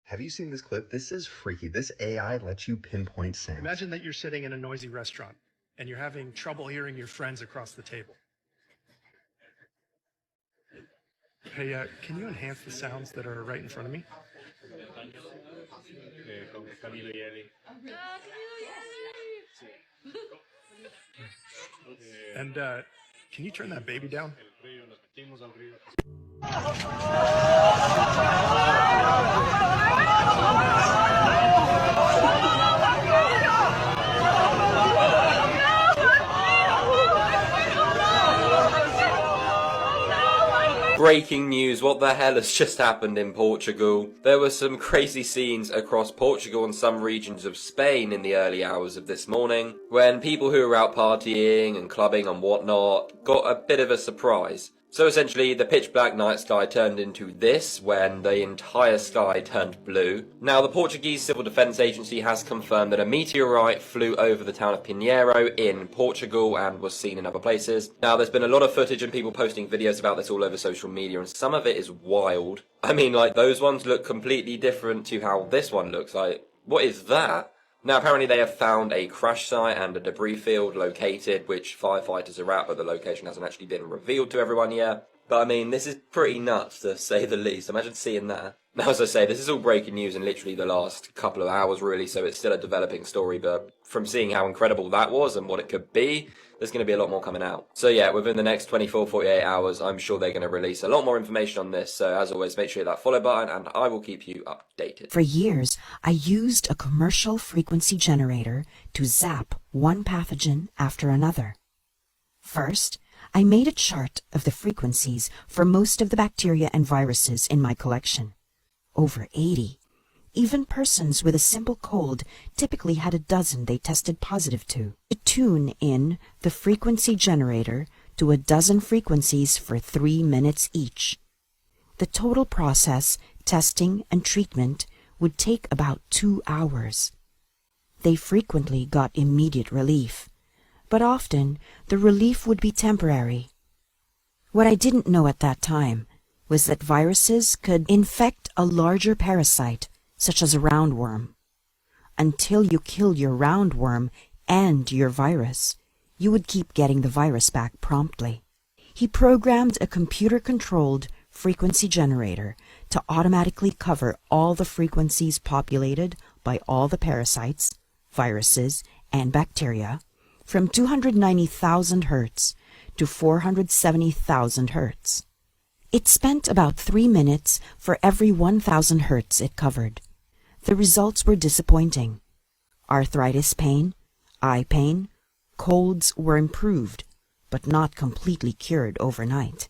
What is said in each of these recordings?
Have you seen this clip? This is freaky. This AI lets you pinpoint sounds. Imagine that you're sitting in a noisy restaurant and you're having trouble hearing your friends across the table. Hey, can you enhance the sounds that are right in front of me? And can you turn that baby down? Breaking news, what the hell has just happened in Portugal? There were some crazy scenes across Portugal and some regions of Spain in the early hours of this morning, when people who were out partying and clubbing and whatnot got a bit of a surprise. So essentially, the pitch black night sky turned into this when the entire sky turned blue. Now, the Portuguese Civil Defence Agency has confirmed that a meteorite flew over the town of Pinheiro in Portugal and was seen in other places. Now, there's been a lot of footage and people posting videos about this all over social media, and some of it is wild. I mean, like, those ones look completely different to how this one looks. Like, what is that? Now, apparently they have found a crash site and a debris field located, which firefighters are at, but the location hasn't actually been revealed to everyone yet. But I mean, this is pretty nuts, to say the least. Imagine seeing that. Now, as I say, this is all breaking news in literally the last couple of hours, really, so it's still a developing story, but from seeing how incredible that was and what it could be, there's going to be a lot more coming out. So yeah, within the next 24, 48 hours, I'm sure they're going to release a lot more information on this, so as always, make sure you hit that follow button, and I will keep you updated. For years, I used a commercial frequency generator to zap one pathogen after another. First, I made a chart of the frequencies for most of the bacteria and viruses in my collection. Over 80. Even persons with a simple cold typically had a dozen they tested positive to. To tune in the frequency generator to a dozen frequencies for 3 minutes each. The total process, testing and treatment, would take about 2 hours. They frequently got immediate relief, but often the relief would be temporary. What I didn't know at that time was that viruses could infect a larger parasite, such as a roundworm. Until you killed your roundworm and your virus, you would keep getting the virus back promptly. He programmed a computer-controlled frequency generator to automatically cover all the frequencies populated by all the parasites, viruses, and bacteria from 290,000 Hertz to 470,000 Hertz. It spent about 3 minutes for every 1,000 Hertz it covered. The results were disappointing. Arthritis pain, eye pain, colds were improved, but not completely cured overnight.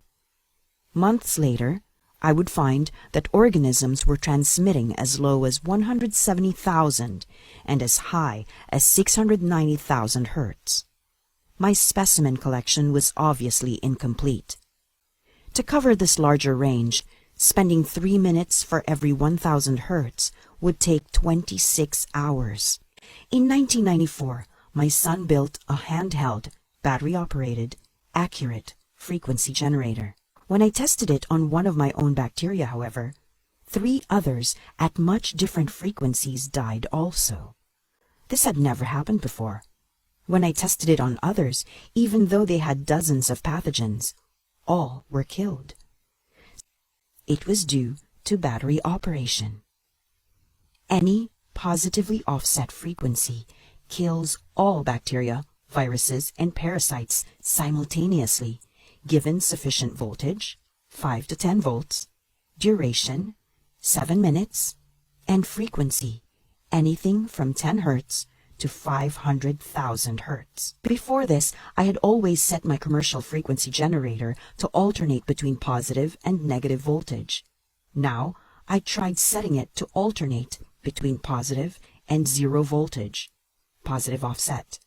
Months later, I would find that organisms were transmitting as low as 170,000 and as high as 690,000 Hertz. My specimen collection was obviously incomplete. To cover this larger range, spending 3 minutes for every 1,000 Hertz would take 26 hours. In 1994, my son built a handheld, battery-operated, accurate frequency generator. When I tested it on one of my own bacteria, however, 3 others at much different frequencies died also. This had never happened before. When I tested it on others, even though they had dozens of pathogens, all were killed. It was due to battery operation. Any positively offset frequency kills all bacteria, viruses, and parasites simultaneously, given sufficient voltage, 5 to 10 volts, duration, 7 minutes, and frequency, anything from 10 Hertz to 500,000 Hertz. Before this, I had always set my commercial frequency generator to alternate between positive and negative voltage. Now, I tried setting it to alternate between positive and 0 voltage, positive offset.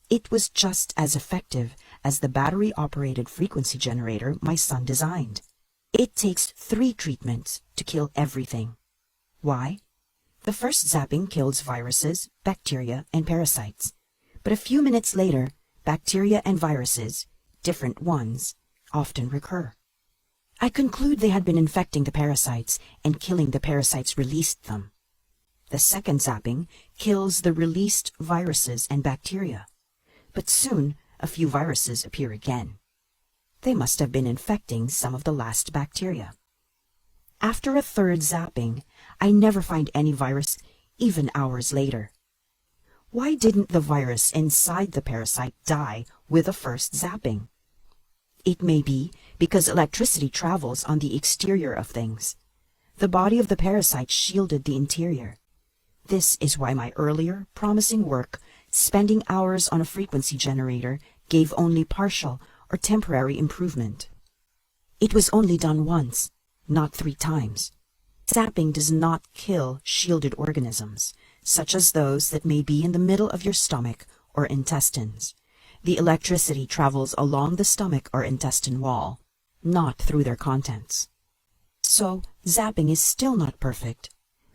It was just as effective as the battery-operated frequency generator my son designed. It takes 3 treatments to kill everything. Why? The first zapping kills viruses, bacteria, and parasites. But a few minutes later, bacteria and viruses, different ones, often recur. I conclude they had been infecting the parasites and killing the parasites released them. The second zapping kills the released viruses and bacteria, but soon a few viruses appear again. They must have been infecting some of the last bacteria. After a third zapping, I never find any virus, even hours later. Why didn't the virus inside the parasite die with the first zapping? It may be because electricity travels on the exterior of things. The body of the parasite shielded the interior. This is why my earlier, promising work, spending hours on a frequency generator, gave only partial or temporary improvement. It was only done once, not 3 times. Zapping does not kill shielded organisms, such as those that may be in the middle of your stomach or intestines. The electricity travels along the stomach or intestine wall, not through their contents. So, zapping is still not perfect,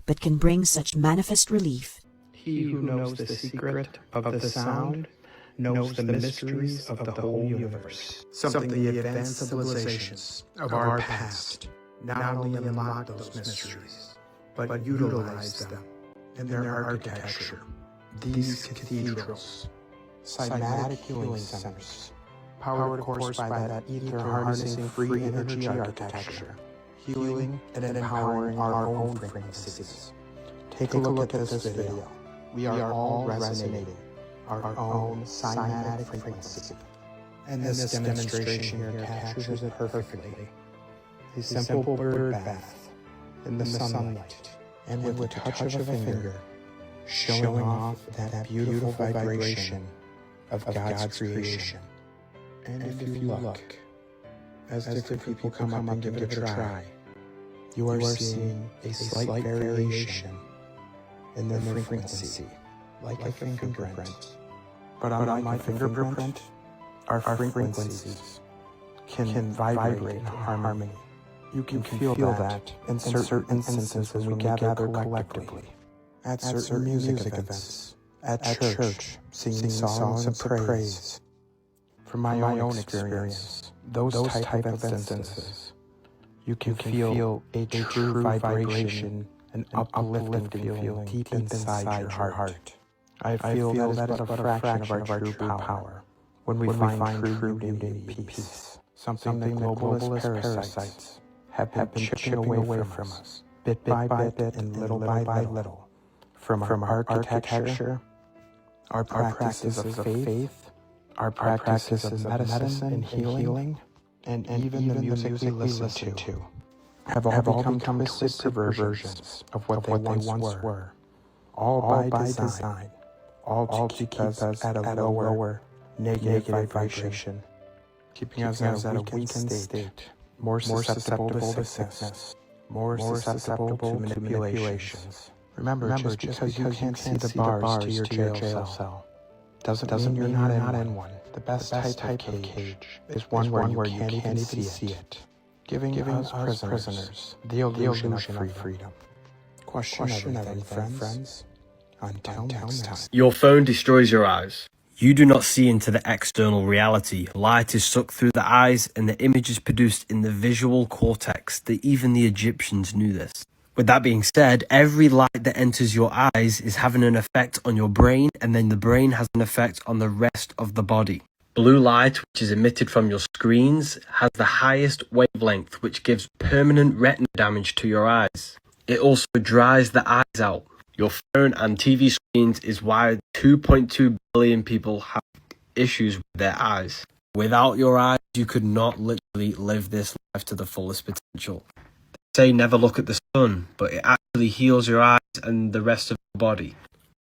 but can bring such manifest relief. He who knows the secret of the sound knows the mysteries of the whole universe. Something the advanced civilizations of our past not only unlocked those mysteries, but utilized them in their architecture. These cathedrals, cymatic healing centers, powered of course by that ether-harnessing free energy architecture, healing and empowering our own frequencies. Take a look at this video. We are all resonating our own cymatic frequency. And this demonstration here captures it perfectly. A simple bird bath in the sunlight, and with the touch of a finger, showing off that beautiful vibration of God's creation. And if you look, as different people come up and give it a try, you are seeing a slight variation in the frequency, like a fingerprint. But on my fingerprint, our frequencies can vibrate in harmony. You can feel that in certain instances when we gather collectively, at certain music events, at church, singing songs of praise. From my own experience, those type of instances, you can feel a true vibration, an uplifting feeling deep inside your heart. I feel that is but a fraction of our true power when we find true unity and peace. Something that globalist parasites have been chipping away from us, bit by bit and little by little, from our architecture, our practices of faith, our practices of medicine and healing, and even the music we listen to, have all become twisted perversions of what they once were, all by design, all to keep us at a lower negative vibration, keeping us at a weakened state, more susceptible to sickness, more susceptible to manipulations. Remember, just because you can't see the bars to your jail cell doesn't mean you're not in one. The best type of cage is one where you can't even see it, giving us prisoners the illusion of freedom. Question everything, friends. Until next time. Your phone destroys your eyes. You do not see into the external reality. Light is sucked through the eyes and the image is produced in the visual cortex. That even the Egyptians knew this. With that being said, every light that enters your eyes is having an effect on your brain, and then the brain has an effect on the rest of the body. Blue light, which is emitted from your screens, has the highest wavelength, which gives permanent retina damage to your eyes. It also dries the eyes out. Your phone and TV screens is why 2.2 billion people have issues with their eyes. Without your eyes, you could not literally live this life to the fullest potential. They say never look at the sun, but it actually heals your eyes and the rest of your body.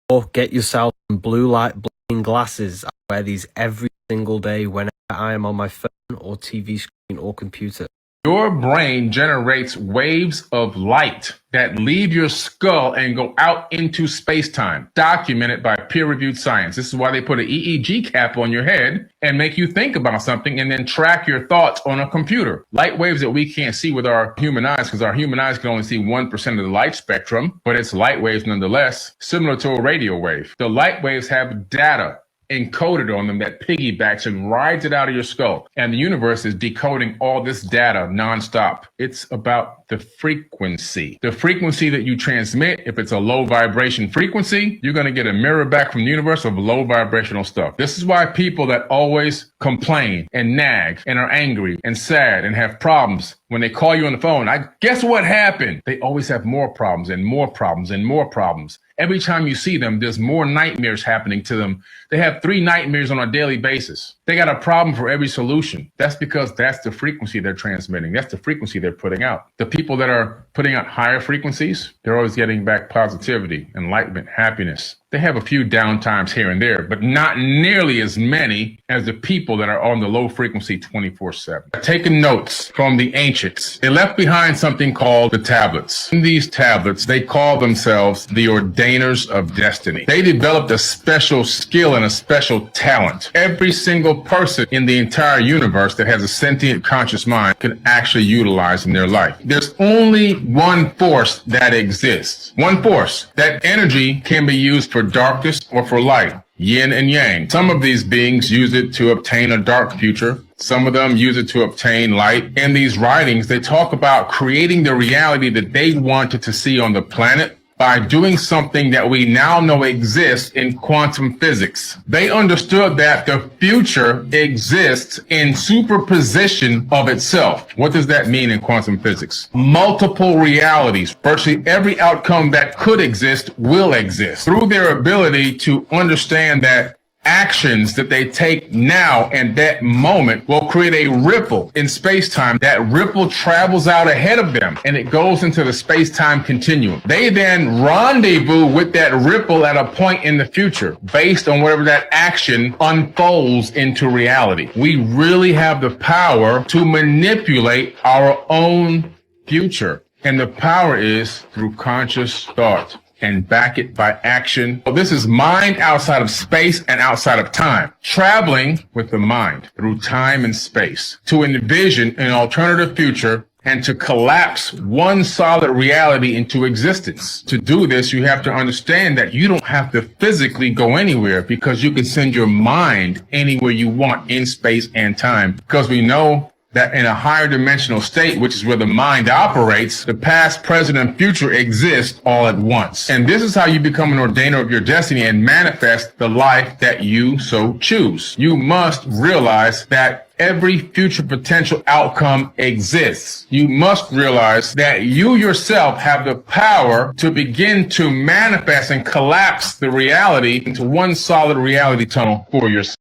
Or get yourself some blue light blocking glasses. I wear these every single day whenever I am on my phone or TV screen or computer. Your brain generates waves of light that leave your skull and go out into space-time, documented by peer-reviewed science. This is why they put an EEG cap on your head and make you think about something and then track your thoughts on a computer. Light waves that we can't see with our human eyes, because our human eyes can only see 1% of the light spectrum, but it's light waves nonetheless, similar to a radio wave. The light waves have data encoded on them that piggybacks and rides it out of your skull. And the universe is decoding all this data nonstop. It's about the frequency. The frequency that you transmit, if it's a low vibration frequency, you're going to get a mirror back from the universe of low vibrational stuff. This is why people that always complain and nag and are angry and sad and have problems, when they call you on the phone, I guess what happened? They always have more problems and more problems and more problems. Every time you see them, there's more nightmares happening to them. They have 3 nightmares on a daily basis. They got a problem for every solution. That's because that's the frequency they're transmitting. That's the frequency they're putting out. The people that are putting out higher frequencies, they're always getting back positivity, enlightenment, happiness. They have a few down times here and there, but not nearly as many as the people that are on the low frequency 24/7. Taking notes from the ancients, they left behind something called the tablets. In these tablets, they call themselves the ordainers of destiny. They developed a special skill and a special talent. Every single person in the entire universe that has a sentient conscious mind can actually utilize in their life. There's only one force that exists. One force. That energy can be used for darkness or for light, yin and yang. Some of these beings use it to obtain a dark future. Some of them use it to obtain light. In these writings, they talk about creating the reality that they wanted to see on the planet by doing something that we now know exists in quantum physics. They understood that the future exists in superposition of itself. What does that mean in quantum physics? Multiple realities. Virtually every outcome that could exist will exist. Through their ability to understand that actions that they take now and that moment will create a ripple in space-time. That ripple travels out ahead of them and it goes into the space-time continuum. They then rendezvous with that ripple at a point in the future based on whatever that action unfolds into reality. We really have the power to manipulate our own future. And the power is through conscious thought. And back it by action. So this is mind outside of space and outside of time. Traveling with the mind through time and space to envision an alternative future and to collapse one solid reality into existence. To do this, you have to understand that you don't have to physically go anywhere because you can send your mind anywhere you want in space and time. Because we know that in a higher dimensional state, which is where the mind operates, the past, present, and future exist all at once. And this is how you become an ordainer of your destiny and manifest the life that you so choose. You must realize that every future potential outcome exists. You must realize that you yourself have the power to begin to manifest and collapse the reality into one solid reality tunnel for yourself.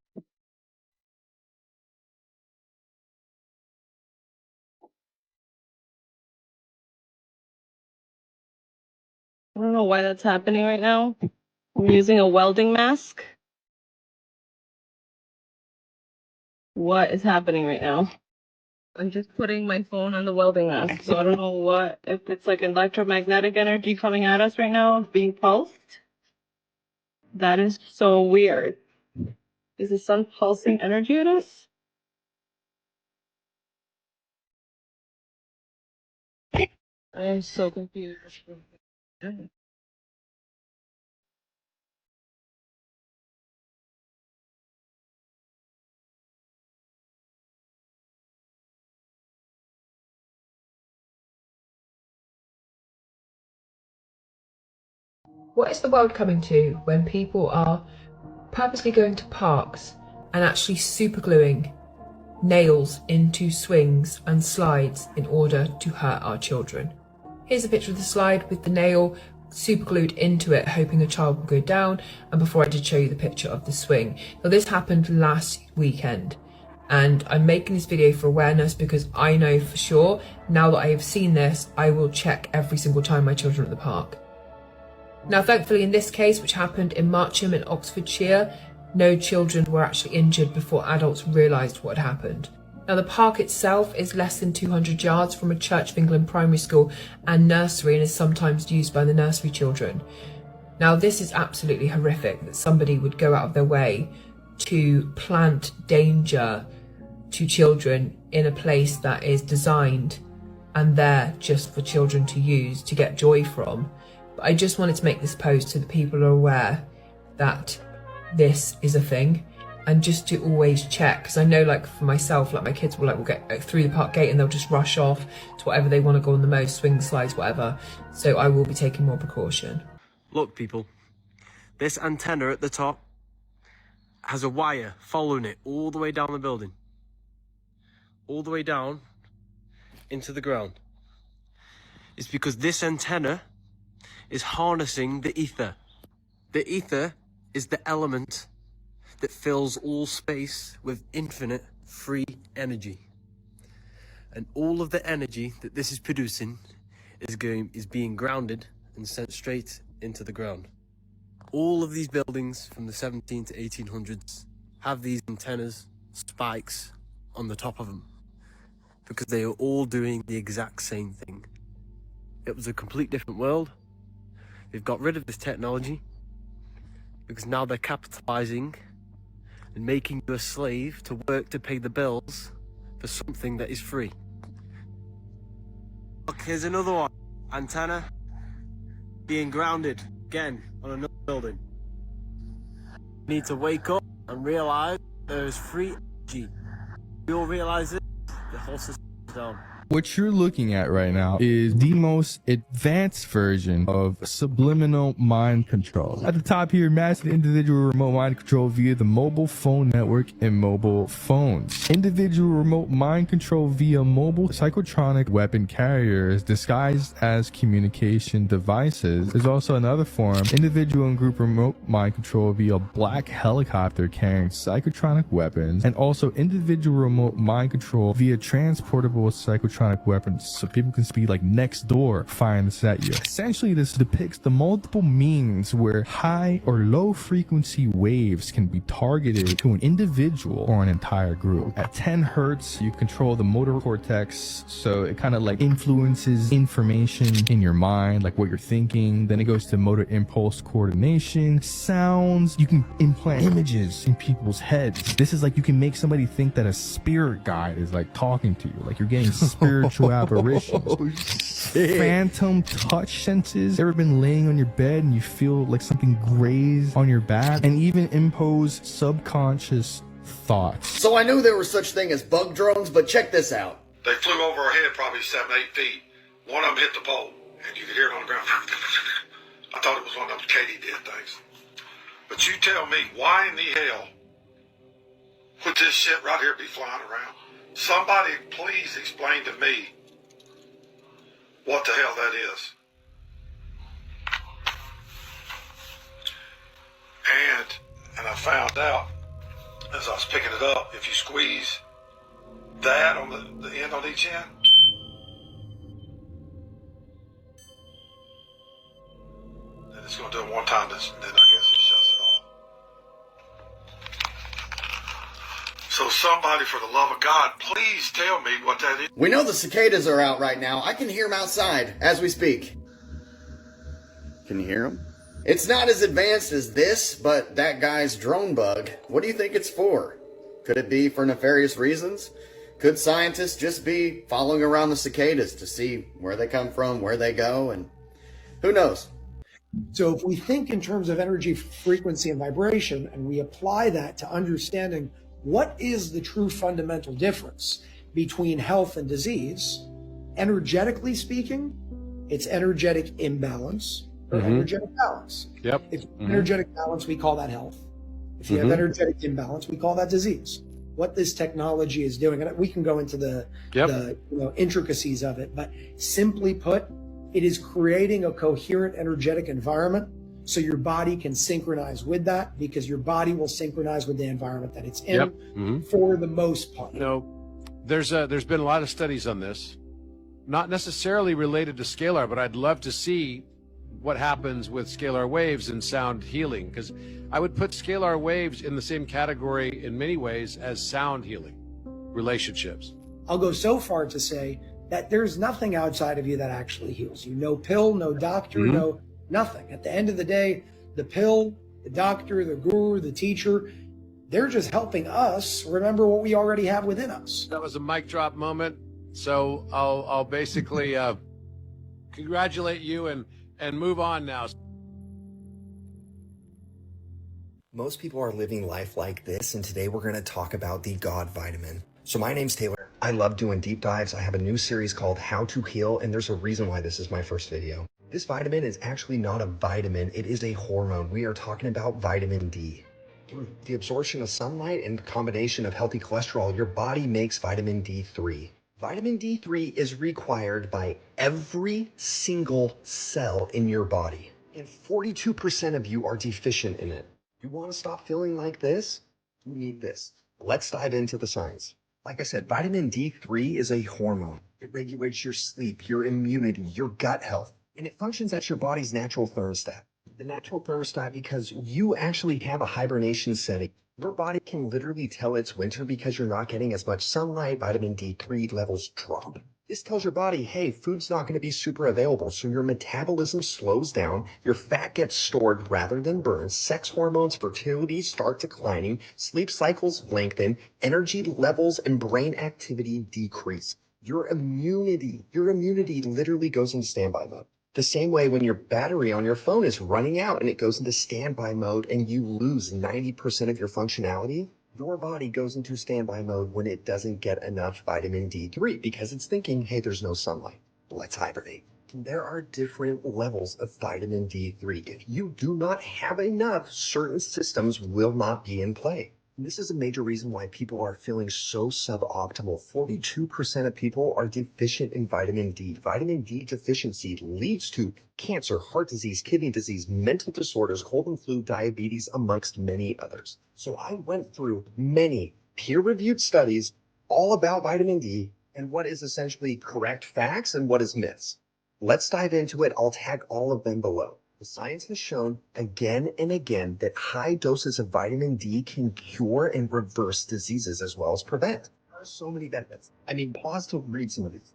I don't know why that's happening right now. I'm using a welding mask. What is happening right now? I'm just putting my phone on the welding mask. So I don't know if it's like electromagnetic energy coming at us right now, being pulsed. That is so weird. Is the sun pulsing energy at us? I am so confused. What is the world coming to when people are purposely going to parks and actually supergluing nails into swings and slides in order to hurt our children? Here's a picture of the slide with the nail superglued into it, hoping a child will go down. And before I did show you the picture of the swing. Now this happened last weekend. And I'm making this video for awareness because I know for sure, now that I have seen this, I will check every single time my children are at the park. Now thankfully in this case, which happened in Marcham in Oxfordshire, no children were actually injured before adults realised what had happened. Now the park itself is less than 200 yards from a Church of England primary school and nursery and is sometimes used by the nursery children. Now this is absolutely horrific that somebody would go out of their way to plant danger to children in a place that is designed and there just for children to use, to get joy from. But I just wanted to make this post so that people are aware that this is a thing, and just to always check, because I know, like, for myself, like, my kids will get through the park gate and they'll just rush off to whatever they want to go on the most, swing, slides, whatever. So I will be taking more precaution. Look, people, this antenna at the top has a wire following it all the way down the building. All the way down into the ground. It's because this antenna is harnessing the ether. The ether is the element that fills all space with infinite free energy. And all of the energy that this is producing is being grounded and sent straight into the ground. All of these buildings from the 17 to 1800s have these antennas, spikes on the top of them, because they are all doing the exact same thing. It was a complete different world. They've got rid of this technology because now they're capitalizing and making you a slave to work to pay the bills for something that is free. Look, here's another one. Antenna being grounded again on another building. You need to wake up and realize there is free energy. You all realize it, the whole system is down. What you're looking at right now is the most advanced version of subliminal mind control. At the top here, massive individual remote mind control via the mobile phone network and mobile phones. Individual remote mind control via mobile psychotronic weapon carriers disguised as communication devices. There's also another form, individual and group remote mind control via black helicopter carrying psychotronic weapons, and also individual remote mind control via transportable psychotronic weapons, so people can speak like next door firing this at you. Essentially, this depicts the multiple means where high or low frequency waves can be targeted to an individual or an entire group. At 10 hertz, you control the motor cortex, so it kind of like influences information in your mind, like what you're thinking. Then it goes to motor impulse coordination, sounds. You can implant images in people's heads. This is like you can make somebody think that a spirit guide is like talking to you, like you're getting spiritual apparitions. Phantom touch senses. Ever been laying on your bed and you feel like something graze on your back? And even impose subconscious thoughts. So I knew there was such thing as bug drones, but check this out. They flew over our head probably 7, 8 feet. One of them hit the pole, and you could hear it on the ground. I thought it was one of those katydid things. But you tell me, why in the hell would this shit right here be flying around? Somebody please explain to me what the hell that is. And I found out as I was picking it up, if you squeeze that on the end on each end, then it's going to do it one time, then I guess it shuts it off. So somebody, for the love of God, please tell me what that is. We know the cicadas are out right now. I can hear them outside as we speak. Can you hear them? It's not as advanced as this, but that guy's drone bug, what do you think it's for? Could it be for nefarious reasons? Could scientists just be following around the cicadas to see where they come from, where they go, and who knows? So if we think in terms of energy, frequency, and vibration, and we apply that to understanding what is the true fundamental difference between health and disease, energetically speaking, it's energetic imbalance or energetic balance. Yep. If energetic balance, we call that health. If you have energetic imbalance, we call that disease. What this technology is doing, and we can go into the intricacies of it, but simply put, it is creating a coherent energetic environment so your body can synchronize with that, because your body will synchronize with the environment that it's in for the most part. You know, there's been a lot of studies on this, not necessarily related to scalar, but I'd love to see what happens with scalar waves and sound healing, because I would put scalar waves in the same category in many ways as sound healing relationships. I'll go so far to say that there's nothing outside of you that actually heals you. No pill, no doctor, no nothing. At the end of the day, the pill, the doctor, the guru, the teacher, they're just helping us remember what we already have within us. That was a mic drop moment. So I'll basically congratulate you and move on now. Most people are living life like this, and today we're going to talk about the God vitamin. So my name's Taylor. I love doing deep dives. I have a new series called How to Heal, and there's a reason why this is my first video. This vitamin is actually not a vitamin, it is a hormone. We are talking about vitamin D. Through the absorption of sunlight and combination of healthy cholesterol, your body makes vitamin D3. Vitamin D3 is required by every single cell in your body, and 42% of you are deficient in it. You want to stop feeling like this? You need this. Let's dive into the science. Like I said, vitamin D3 is a hormone. It regulates your sleep, your immunity, your gut health, and it functions as your body's natural thermostat. The natural thermostat because you actually have a hibernation setting. Your body can literally tell it's winter because you're not getting as much sunlight, vitamin D3 levels drop. This tells your body, hey, food's not going to be super available, so your metabolism slows down, your fat gets stored rather than burned, sex hormones, fertility start declining, sleep cycles lengthen, energy levels and brain activity decrease. Your immunity literally goes into standby mode. The same way when your battery on your phone is running out and it goes into standby mode and you lose 90% of your functionality, your body goes into standby mode when it doesn't get enough vitamin D3 because it's thinking, hey, there's no sunlight. Let's hibernate. There are different levels of vitamin D3. If you do not have enough, certain systems will not be in play. And this is a major reason why people are feeling so suboptimal. 42% of people are deficient in vitamin D. Vitamin D deficiency leads to cancer, heart disease, kidney disease, mental disorders, cold and flu, diabetes, amongst many others. So I went through many peer-reviewed studies all about vitamin D and what is essentially correct facts and what is myths. Let's dive into it. I'll tag all of them below. The science has shown again and again that high doses of vitamin D can cure and reverse diseases as well as prevent. There are so many benefits. I mean, pause to read some of these.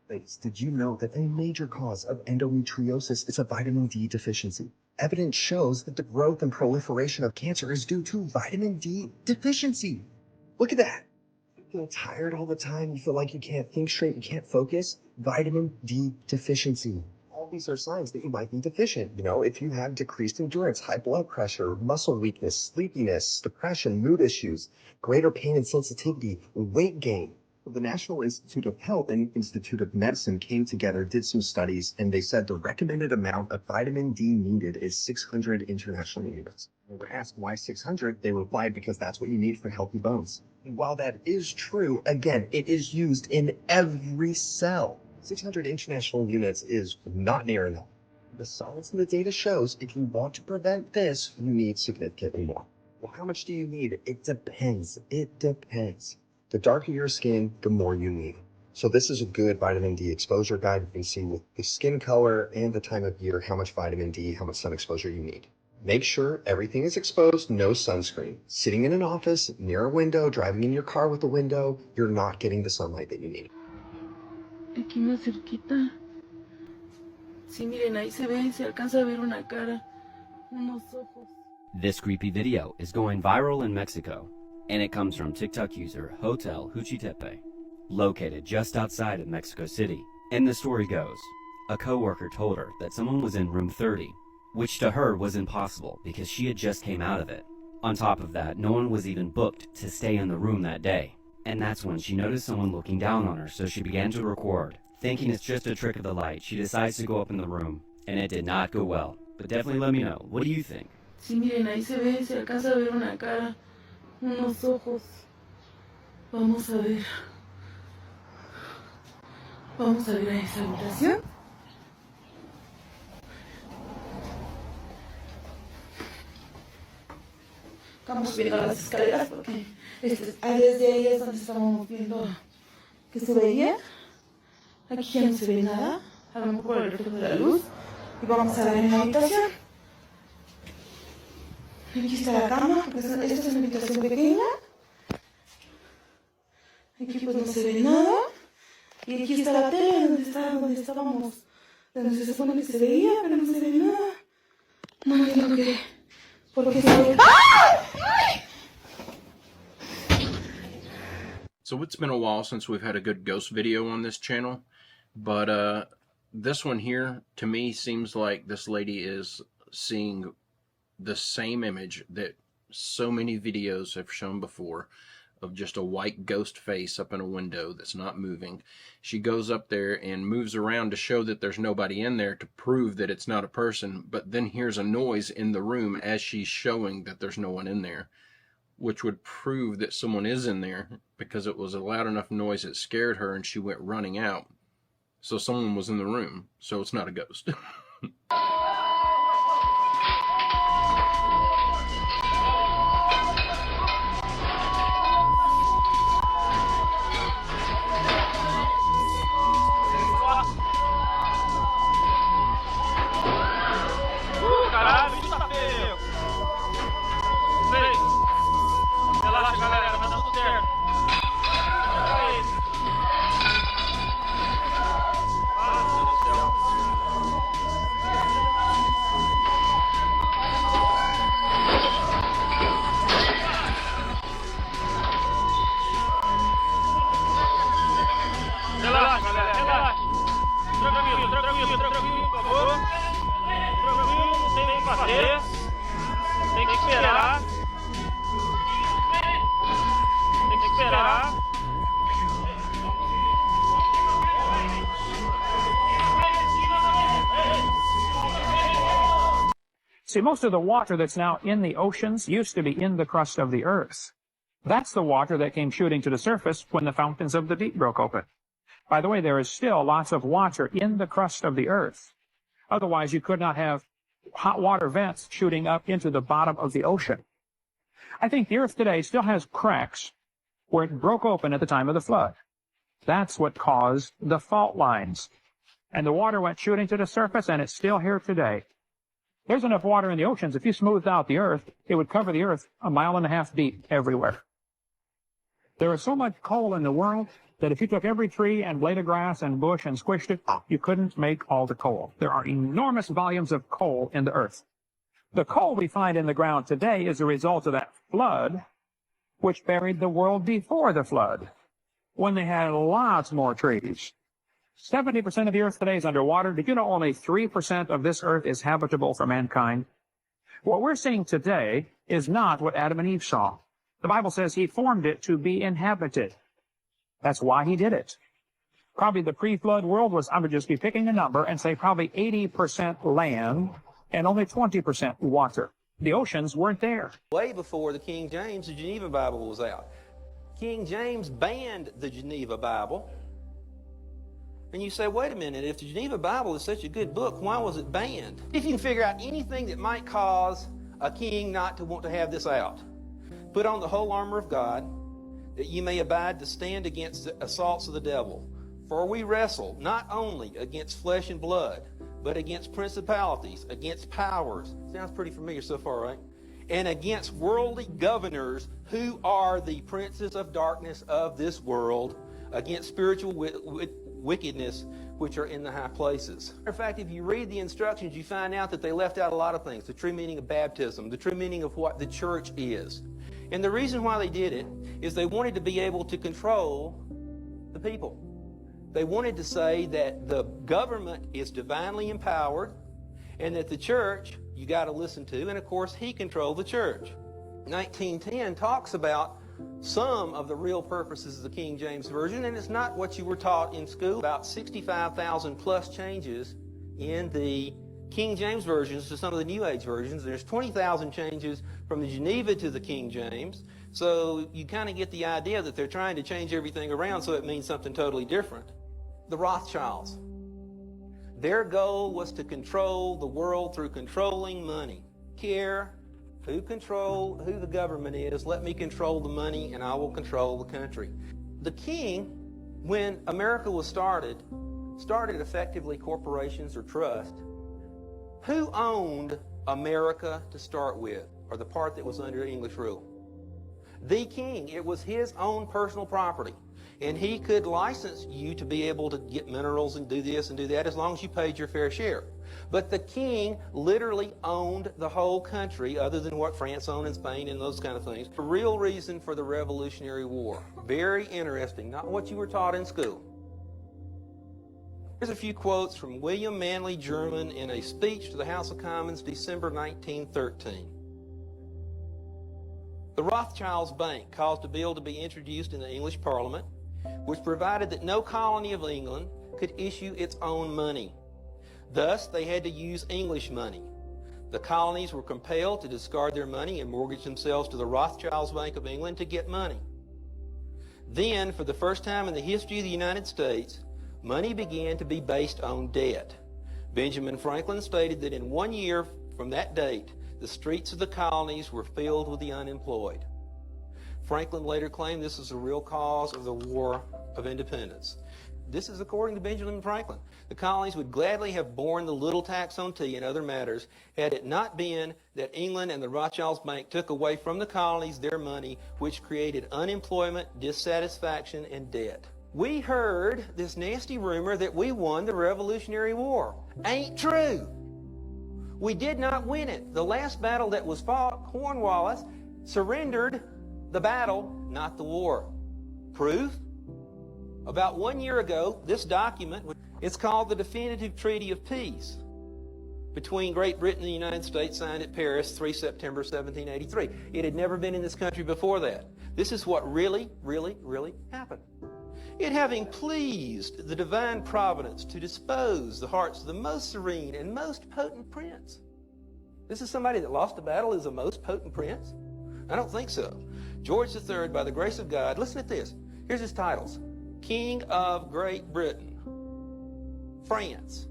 Ladies, did you know that a major cause of endometriosis is a vitamin D deficiency? Evidence shows that the growth and proliferation of cancer is due to vitamin D deficiency. Look at that. You feel tired all the time. You feel like you can't think straight. You can't focus. Vitamin D deficiency. All these are signs that you might be deficient. You know, if you have decreased endurance, high blood pressure, muscle weakness, sleepiness, depression, mood issues, greater pain and sensitivity, weight gain. The National Institute of Health and Institute of Medicine came together, did some studies, and they said the recommended amount of vitamin D needed is 600 international units. When we were asked why 600, they replied because that's what you need for healthy bones. And while that is true, again, it is used in every cell. 600 international units is not near enough. The science and the data shows if you want to prevent this, you need significantly more. Well, how much do you need? It depends. It depends. The darker your skin, the more you need. So this is a good vitamin D exposure guide. You can see with the skin color and the time of year how much vitamin D, how much sun exposure you need. Make sure everything is exposed, no sunscreen. Sitting in an office, near a window, driving in your car with a window, you're not getting the sunlight that you need. Aquí más cerquita. Sí, miren, ahí se ve, se alcanza a ver una cara, unos ojos. This creepy video is going viral in Mexico, and it comes from TikTok user Hotel Huchitepe, located just outside of Mexico City. And the story goes, a coworker told her that someone was in room 30, which to her was impossible because she had just came out of it. On top of that, no one was even booked to stay in the room that day. And that's when she noticed someone looking down on her, so she began to record. Thinking it's just a trick of the light, she decides to go up in the room, and it did not go well. But definitely let me know, what do you think? Sí, miren, ahí se ve, se alcanza a ver una cara, unos ojos. Vamos a ver. Vamos a ver a esa habitación. Estamos viendo las escaleras porque desde ahí es donde estábamos viendo que se veía. Aquí ya no se ve nada, a lo mejor el reflejo de la luz. Y vamos a ver en la habitación. Aquí está la cama, porque esta es una habitación pequeña. Aquí pues no se ve nada. Y aquí está la tele donde estábamos, donde se supone que se veía, pero no se ve nada. No entiendo qué. ¿Por qué se ve? So it's been a while since we've had a good ghost video on this channel, but this one here to me seems like this lady is seeing the same image that so many videos have shown before of just a white ghost face up in a window that's not moving. She goes up there and moves around to show that there's nobody in there to prove that it's not a person, but then hears a noise in the room as she's showing that there's no one in there, which would prove that someone is in there because it was a loud enough noise that scared her and she went running out. So someone was in the room, so it's not a ghost. Caralho, bicho tá feio. Sei. Relaxa, galera, vai dar tudo certo. Olha isso. Ah, meu Deus do céu. Relaxa, galera, relaxa. Tranquilo, tranquilo, tranquilo, por favor. Tranquilo, não tem nem o que fazer. Tem que esperar. Tem que esperar. See, most of the water that's now in the oceans used to be in the crust of the earth. That's the water that came shooting to the surface when the fountains of the deep broke open. By the way, there is still lots of water in the crust of the earth. Otherwise, you could not have hot water vents shooting up into the bottom of the ocean. I think the earth today still has cracks where it broke open at the time of the flood. That's what caused the fault lines. And the water went shooting to the surface, and it's still here today. There's enough water in the oceans, if you smoothed out the earth, it would cover the earth 1.5 miles deep everywhere. There is so much coal in the world that if you took every tree and blade of grass and bush and squished it, you couldn't make all the coal. There are enormous volumes of coal in the earth. The coal we find in the ground today is a result of that flood, which buried the world before the flood, when they had lots more trees. 70% of the earth today is underwater. Did you know only 3% of this earth is habitable for mankind? What we're seeing today is not what Adam and Eve saw. The Bible says he formed it to be inhabited. That's why he did it. Probably the pre-flood world was, I would just be picking a number and say probably 80% land and only 20% water. The oceans weren't there. Way before the King James, the Geneva Bible was out. King James banned the Geneva Bible. And you say, wait a minute, if the Geneva Bible is such a good book, why was it banned? If you can figure out anything that might cause a king not to want to have this out, put on the whole armor of God, that you may abide to stand against the assaults of the devil. For we wrestle not only against flesh and blood, but against principalities, against powers. Sounds pretty familiar so far, right? And against worldly governors who are the princes of darkness of this world, against spiritual wickedness which are in the high places. In fact, if you read the instructions, you find out that they left out a lot of things. The true meaning of baptism, the true meaning of what the church is. And the reason why they did it is they wanted to be able to control the people. They wanted to say that the government is divinely empowered and that the church you got to listen to, and of course he controlled the church. 1910 talks about some of the real purposes of the King James Version, and it's not what you were taught in school. About 65,000 plus changes in the King James versions to some of the New Age versions. There's 20,000 changes from the Geneva to the King James. So you kind of get the idea that they're trying to change everything around so it means something totally different. The Rothschilds. Their goal was to control the world through controlling money. Care who the government is, let me control the money and I will control the country. The king, when America was started effectively corporations or trust. Who owned America to start with, or the part that was under English rule? The king. It was his own personal property. And he could license you to be able to get minerals and do this and do that as long as you paid your fair share. But the king literally owned the whole country, other than what France owned in Spain and those kind of things. The real reason for the Revolutionary War. Very interesting. Not what you were taught in school. Here's a few quotes from William Manley German in a speech to the House of Commons, December 1913. The Rothschilds Bank caused a bill to be introduced in the English Parliament, which provided that no colony of England could issue its own money. Thus, they had to use English money. The colonies were compelled to discard their money and mortgage themselves to the Rothschilds Bank of England to get money. Then, for the first time in the history of the United States, money began to be based on debt. Benjamin Franklin stated that in 1 year from that date, the streets of the colonies were filled with the unemployed. Franklin later claimed this was the real cause of the War of Independence. This is according to Benjamin Franklin. The colonies would gladly have borne the little tax on tea and other matters had it not been that England and the Rothschilds Bank took away from the colonies their money, which created unemployment, dissatisfaction, and debt. We heard this nasty rumor that we won the Revolutionary War. Ain't true. We did not win it. The last battle that was fought, Cornwallis surrendered the battle, not the war. Proof? About 1 year ago, this document, it's called the Definitive Treaty of Peace between Great Britain and the United States, signed at Paris, 3 September 1783. It had never been in this country before that. This is what really, really, really happened. It having pleased the divine providence to dispose the hearts of the most serene and most potent prince. This is somebody that lost a battle is a most potent prince? I don't think so. George III, by the grace of God, listen to this. Here's his titles. King of Great Britain. France.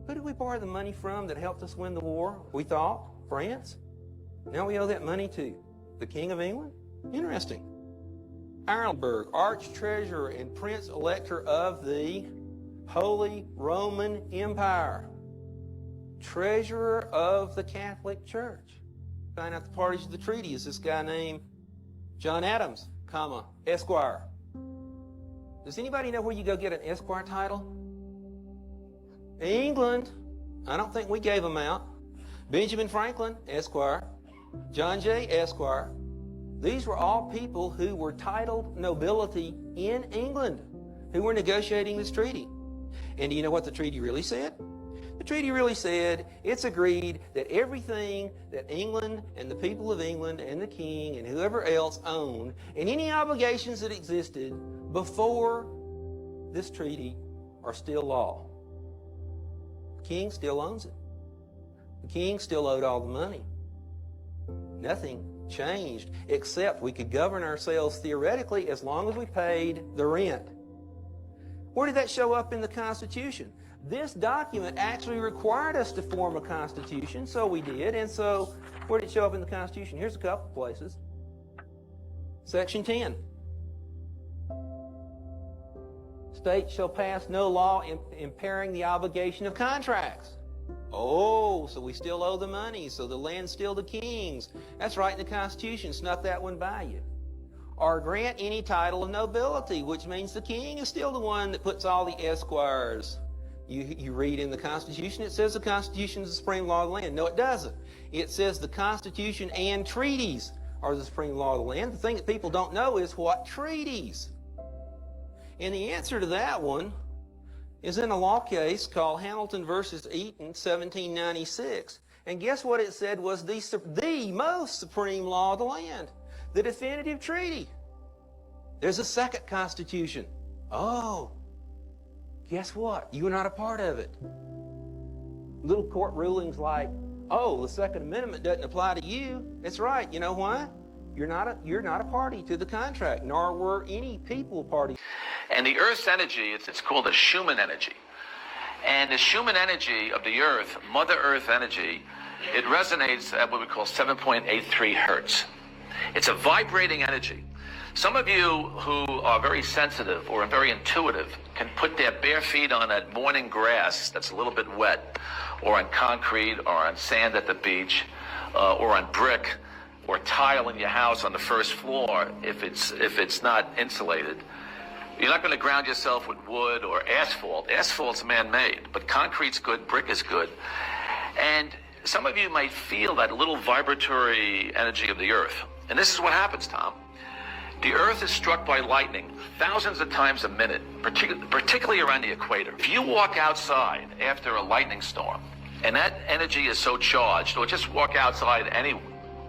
Who did we borrow the money from that helped us win the war? We thought France. Now we owe that money to the King of England? Interesting. Ireland, Arch-Treasurer and Prince-Elector of the Holy Roman Empire. Treasurer of the Catholic Church. Find out the parties of the treaty is this guy named John Adams, Esquire. Does anybody know where you go get an Esquire title? England. I don't think we gave them out. Benjamin Franklin, Esquire. John Jay, Esquire. These were all people who were titled nobility in England, who were negotiating this treaty. And do you know what the treaty really said? The treaty really said it's agreed that everything that England and the people of England and the king and whoever else owned, and any obligations that existed before this treaty, are still law. The king still owns it. The king still owed all the money. Nothing changed, except we could govern ourselves theoretically as long as we paid the rent. Where did that show up in the Constitution? This document actually required us to form a Constitution, so we did. And so, where did it show up in the Constitution? Here's a couple places. Section 10. States shall pass no law impairing the obligation of contracts. Oh, so we still owe the money, so the land's still the king's. That's right in the Constitution. Snuck that one by you. Or grant any title of nobility, which means the king is still the one that puts all the esquires. You read in the Constitution, it says the Constitution is the supreme law of the land. No, it doesn't. It says the Constitution and treaties are the supreme law of the land. The thing that people don't know is what treaties. And the answer to that one is in a law case called Hamilton versus Eaton, 1796. And guess what it said was the most supreme law of the land? The definitive treaty. There's a second constitution. Oh, guess what? You're not a part of it. Little court rulings like, oh, the Second Amendment doesn't apply to you. That's right. You know why? You're not a party to the contract, nor were any people party. And the Earth's energy, it's called the Schumann energy. And the Schumann energy of the Earth, Mother Earth energy, it resonates at what we call 7.83 hertz. It's a vibrating energy. Some of you who are very sensitive or very intuitive can put their bare feet on that morning grass that's a little bit wet, or on concrete, or on sand at the beach, or on brick, or tile in your house on the first floor if it's not insulated. You're not going to ground yourself with wood or asphalt. Asphalt's man-made, but concrete's good, brick is good. And some of you might feel that little vibratory energy of the Earth. And this is what happens, Tom. The Earth is struck by lightning thousands of times a minute, particularly around the equator. If you walk outside after a lightning storm, and that energy is so charged, or just walk outside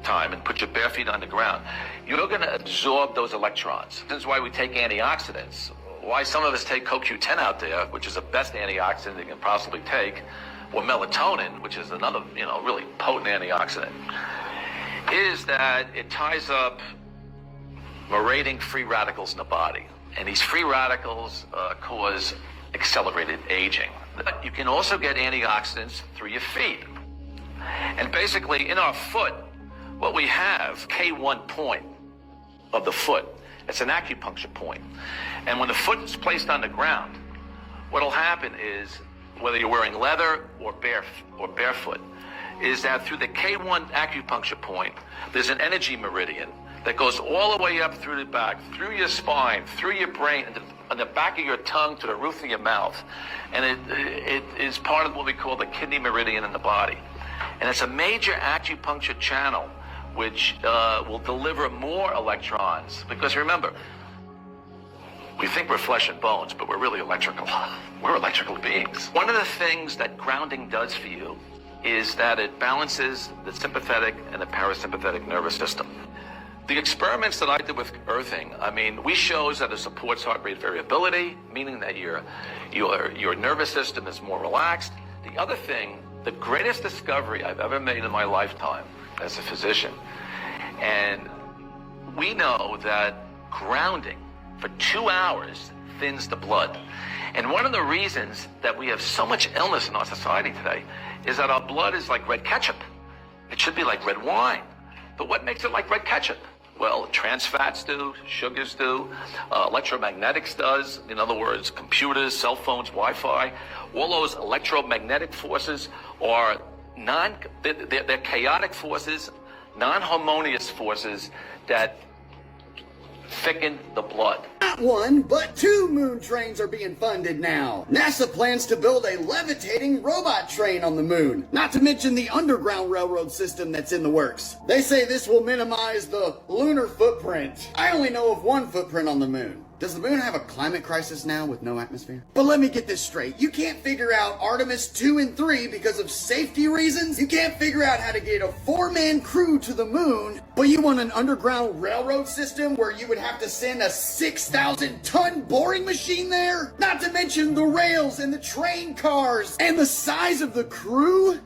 time and put your bare feet on the ground, you're going to absorb those electrons. This is why we take antioxidants. Why some of us take CoQ10 out there, which is the best antioxidant you can possibly take, or melatonin, which is another, really potent antioxidant, is that it ties up marauding free radicals in the body. And these free radicals cause accelerated aging. But you can also get antioxidants through your feet. And basically, in our foot, what we have, K1 point of the foot, it's an acupuncture point. And when the foot is placed on the ground, what'll happen is, whether you're wearing leather or barefoot, is that through the K1 acupuncture point, there's an energy meridian that goes all the way up through the back, through your spine, through your brain, and the back of your tongue to the roof of your mouth. And it is part of what we call the kidney meridian in the body. And it's a major acupuncture channel which will deliver more electrons. Because remember, we think we're flesh and bones, but we're really electrical. We're electrical beings. One of the things that grounding does for you is that it balances the sympathetic and the parasympathetic nervous system. The experiments that I did with earthing, we shows that it supports heart rate variability, meaning that your nervous system is more relaxed. The other thing, the greatest discovery I've ever made in my lifetime as a physician, and we know that grounding for 2 hours thins the blood. And one of the reasons that we have so much illness in our society today is that our blood is like red ketchup. It should be like red wine. But what makes it like red ketchup? Well, trans fats do, sugars do, electromagnetics does. In other words, computers, cell phones, Wi-Fi. All those electromagnetic forces are they're chaotic forces, non-harmonious forces that thicken the blood. Not one, but 2 moon trains are being funded now. NASA plans to build a levitating robot train on the moon, not to mention the underground railroad system that's in the works. They say this will minimize the lunar footprint. I only know of one footprint on the moon. Does the moon have a climate crisis now with no atmosphere? But let me get this straight. You can't figure out Artemis 2 and 3 because of safety reasons? You can't figure out how to get a 4-man crew to the moon, but you want an underground railroad system where you would have to send a 6,000-ton boring machine there? Not to mention the rails and the train cars and the size of the crew?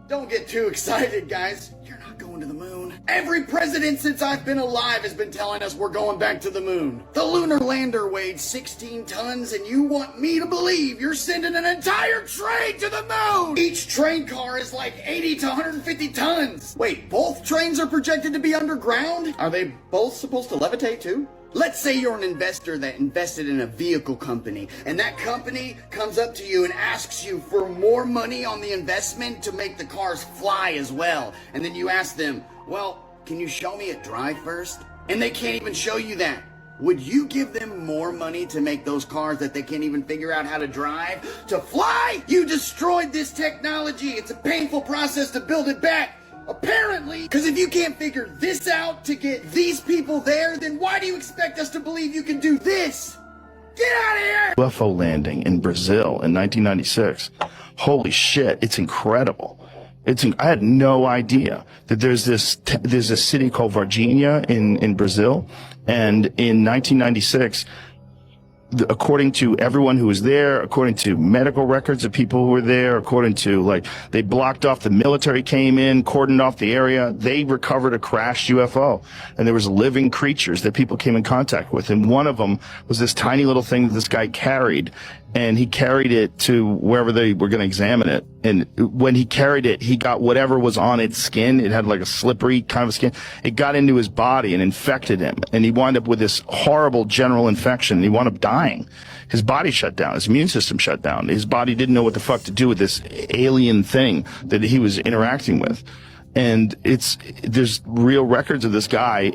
Don't get too excited, guys. You're not going to the moon. Every president since I've been alive has been telling us we're going back to the moon. The lunar lander weighed 16 tons, and you want me to believe you're sending an entire train to the moon? Each train car is like 80 to 150 tons. Wait, both trains are projected to be underground? Are they both supposed to levitate too? Let's say you're an investor that invested in a vehicle company, and that company comes up to you and asks you for more money on the investment to make the cars fly as well. And then you ask them, well, can you show me it drive first? And they can't even show you that. Would you give them more money to make those cars that they can't even figure out how to drive to fly? You destroyed this technology. It's a painful process to build it back. Apparently, because if you can't figure this out to get these people there, then why do you expect us to believe you can do this? Get out of here! UFO landing in Brazil in 1996. Holy shit, it's incredible. I had no idea that there's a city called Varginha in Brazil, and in 1996, according to everyone who was there, according to medical records of people who were there, according to, they blocked off, the military came in, cordoned off the area, they recovered a crashed UFO. And there was living creatures that people came in contact with. And one of them was this tiny little thing that this guy carried. And he carried it to wherever they were going to examine it. And when he carried it, he got whatever was on its skin. It had like a slippery kind of skin. It got into his body and infected him. And he wound up with this horrible general infection. He wound up dying. His body shut down. His immune system shut down. His body didn't know what the fuck to do with this alien thing that he was interacting with. And there's real records of this guy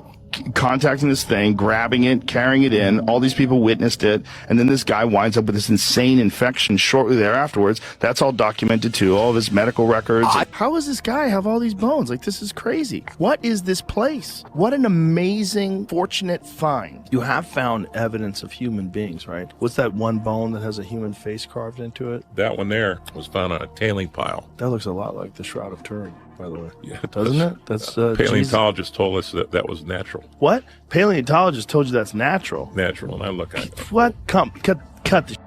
contacting this thing, grabbing it, carrying it in. All these people witnessed it, and then this guy winds up with this insane infection shortly thereafterwards. That's all documented too, all of his medical records. How does this guy have all these bones? This is crazy. What is this place? What an amazing, fortunate find. You have found evidence of human beings, right? What's that one bone that has a human face carved into it? That one there was found on a tailing pile. That looks a lot like the Shroud of Turin. by the way. Yeah, doesn't it? That's paleontologists told us that that was natural. What? Paleontologists told you that's natural. Natural, and I look at it. What? Come, cut the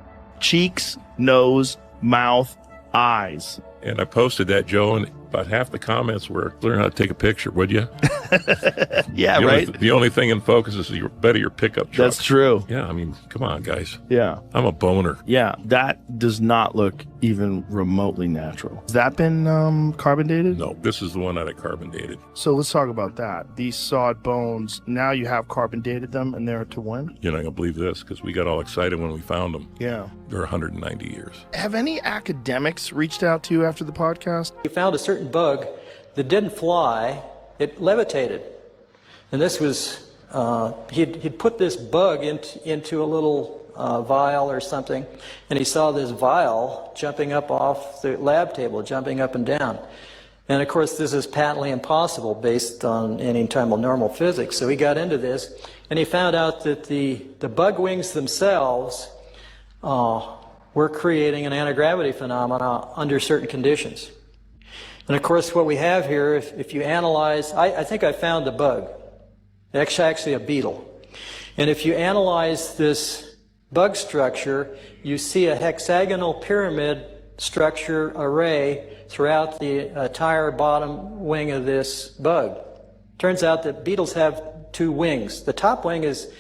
cheeks, nose, mouth, eyes. And I posted that, Joe, and about half the comments were, learn how to take a picture, would you? Yeah, right? The only thing in focus is your pickup truck. That's true. Yeah, I mean, come on, guys. Yeah. I'm a boner. Yeah, that does not look even remotely natural. Has that been carbon dated? No, this is the one that I carbon dated. So let's talk about that. These sawed bones, now you have carbon dated them, and they're to when? You're not going to believe this, because we got all excited when we found them. Yeah. They're 190 years. Have any academics reached out to you after the podcast? He found a certain bug that didn't fly, it levitated. And this was, he'd put this bug into a little vial or something, and he saw this vial jumping up off the lab table, jumping up and down. And of course, this is patently impossible based on any time of normal physics. So he got into this, and he found out that the bug wings themselves were creating an anti-gravity phenomena under certain conditions. And of course, what we have here, if you analyze, I think I found the bug. It's actually a beetle. And if you analyze this bug structure, you see a hexagonal pyramid structure array throughout the entire bottom wing of this bug. Turns out that beetles have two wings. The top wing is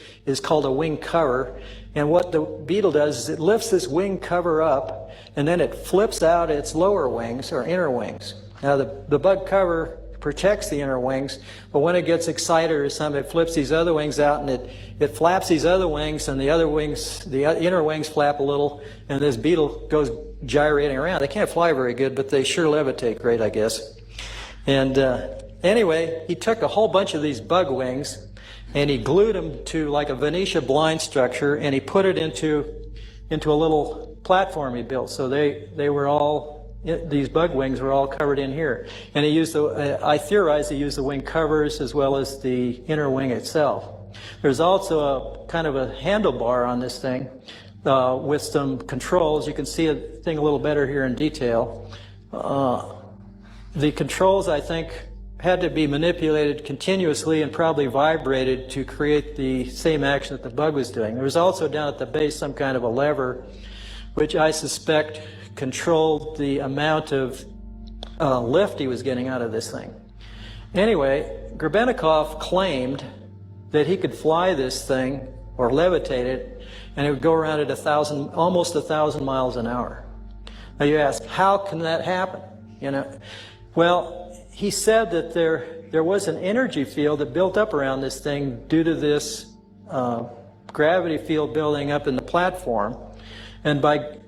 called a wing cover, and what the beetle does is it lifts this wing cover up, and then it flips out its lower wings, or inner wings. Now the bug cover protects the inner wings, but when it gets excited or something, it flips these other wings out, and it flaps these other wings, and the other wings, the inner wings flap a little, and this beetle goes gyrating around. They can't fly very good, but they sure levitate great, I guess. And anyway, he took a whole bunch of these bug wings, and he glued them to like a Venetia blind structure, and he put it into a little platform he built. So they were all, these bug wings were all covered in here. And he used I theorize he used the wing covers as well as the inner wing itself. There's also a kind of a handlebar on this thing with some controls. You can see the thing a little better here in detail. The controls, I think, had to be manipulated continuously and probably vibrated to create the same action that the bug was doing. There was also down at the base some kind of a lever, which I suspect controlled the amount of lift he was getting out of this thing. Anyway, Grebennikov claimed that he could fly this thing or levitate it, and it would go around at almost 1,000 miles an hour. Now you ask, how can that happen? You know, well, he said that there was an energy field that built up around this thing due to this gravity field building up in the platform, and by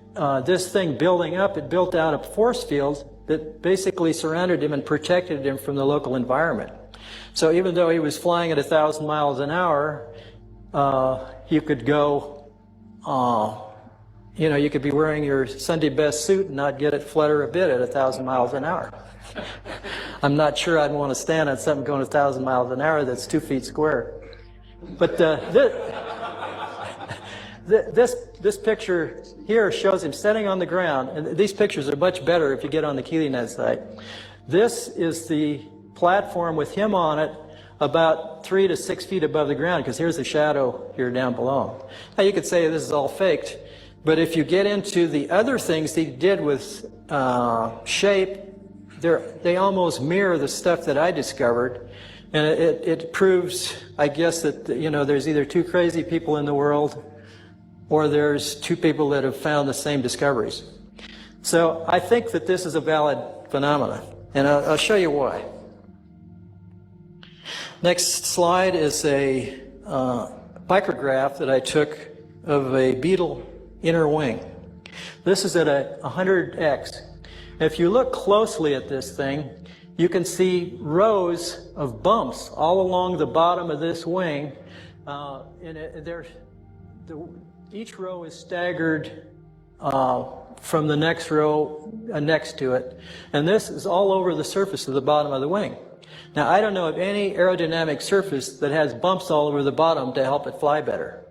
this thing building up, it built out a force field that basically surrounded him and protected him from the local environment. So even though he was flying at 1,000 miles an hour, you could go, you could be wearing your Sunday best suit and not get it flutter a bit at 1,000 miles an hour. I'm not sure I'd want to stand on something going 1,000 miles an hour that's 2 feet square. But this picture here shows him sitting on the ground, and these pictures are much better if you get on the KeelyNet site. This is the platform with him on it about 3 to 6 feet above the ground, because here's the shadow here down below. Now you could say this is all faked, but if you get into the other things he did with shape, they almost mirror the stuff that I discovered, and it proves, I guess, that there's either two crazy people in the world, or there's two people that have found the same discoveries. So I think that this is a valid phenomenon, and I'll show you why. Next slide is a micrograph that I took of a beetle inner wing. This is at 100x. If you look closely at this thing, you can see rows of bumps all along the bottom of this wing. Each row is staggered from the next row next to it. And this is all over the surface of the bottom of the wing. Now, I don't know of any aerodynamic surface that has bumps all over the bottom to help it fly better.